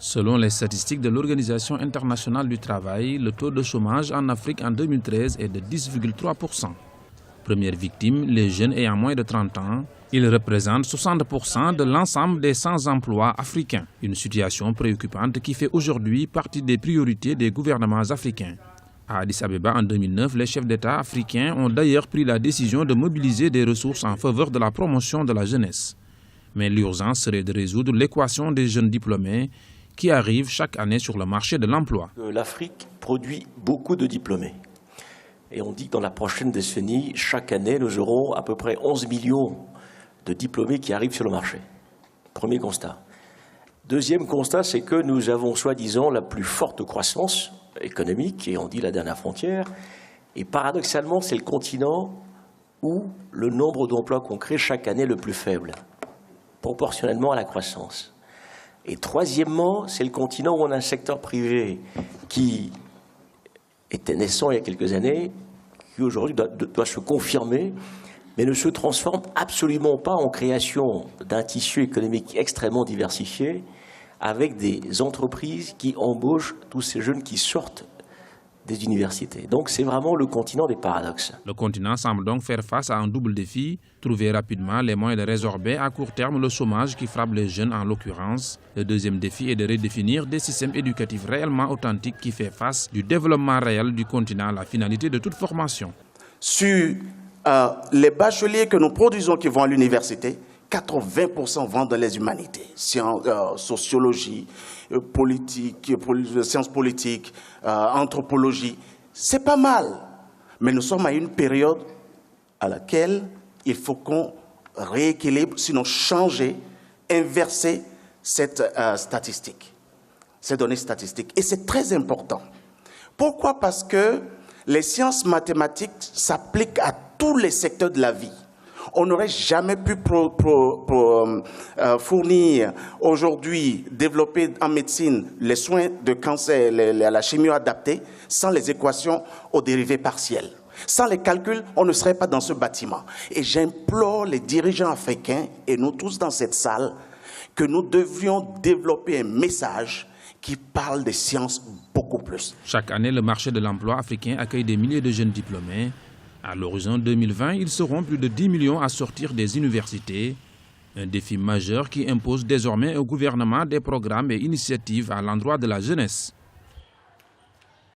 Selon les statistiques de l'Organisation internationale du travail, le taux de chômage en Afrique en 2013 est de 10,3%. Première victime, les jeunes ayant moins de 30 ans. Ils représentent 60% de l'ensemble des sans-emploi africains. Une situation préoccupante qui fait aujourd'hui partie des priorités des gouvernements africains. À Addis Abeba en 2009, les chefs d'État africains ont d'ailleurs pris la décision de mobiliser des ressources en faveur de la promotion de la jeunesse. Mais l'urgence serait de résoudre l'équation des jeunes diplômés qui arrivent chaque année sur le marché de l'emploi. L'Afrique produit beaucoup de diplômés. Et on dit que dans la prochaine décennie, chaque année, nous aurons à peu près 11 millions de diplômés qui arrivent sur le marché. Premier constat. Deuxième constat, c'est que nous avons soi-disant la plus forte croissance économique, et on dit la dernière frontière. Et paradoxalement, c'est le continent où le nombre d'emplois qu'on crée chaque année est le plus faible, proportionnellement à la croissance. Et troisièmement, c'est le continent où on a un secteur privé qui était naissant il y a quelques années, qui aujourd'hui doit se confirmer, mais ne se transforme absolument pas en création d'un tissu économique extrêmement diversifié, avec des entreprises qui embauchent tous ces jeunes qui sortent des universités. Donc c'est vraiment le continent des paradoxes. Le continent semble donc faire face à un double défi, trouver rapidement les moyens de résorber à court terme le chômage qui frappe les jeunes en l'occurrence. Le deuxième défi est de redéfinir des systèmes éducatifs réellement authentiques qui fait face du développement réel du continent à la finalité de toute formation. Sur les bacheliers que nous produisons qui vont à l'université, 80% vont dans les humanités, sociologie, politique, sciences politiques, anthropologie. C'est pas mal, mais nous sommes à une période à laquelle il faut qu'on rééquilibre, sinon changer, inverser cette statistique, ces données statistiques. Et c'est très important. Pourquoi? Parce que les sciences mathématiques s'appliquent à tous les secteurs de la vie. On n'aurait jamais pu fournir aujourd'hui, développer en médecine les soins de cancer, la chimio adaptée, sans les équations aux dérivées partielles. Sans les calculs, on ne serait pas dans ce bâtiment. Et j'implore les dirigeants africains, et nous tous dans cette salle, que nous devrions développer un message qui parle des sciences beaucoup plus. Chaque année, le marché de l'emploi africain accueille des milliers de jeunes diplômés. À l'horizon 2020, ils seront plus de 10 millions à sortir des universités. Un défi majeur qui impose désormais au gouvernement des programmes et initiatives à l'endroit de la jeunesse.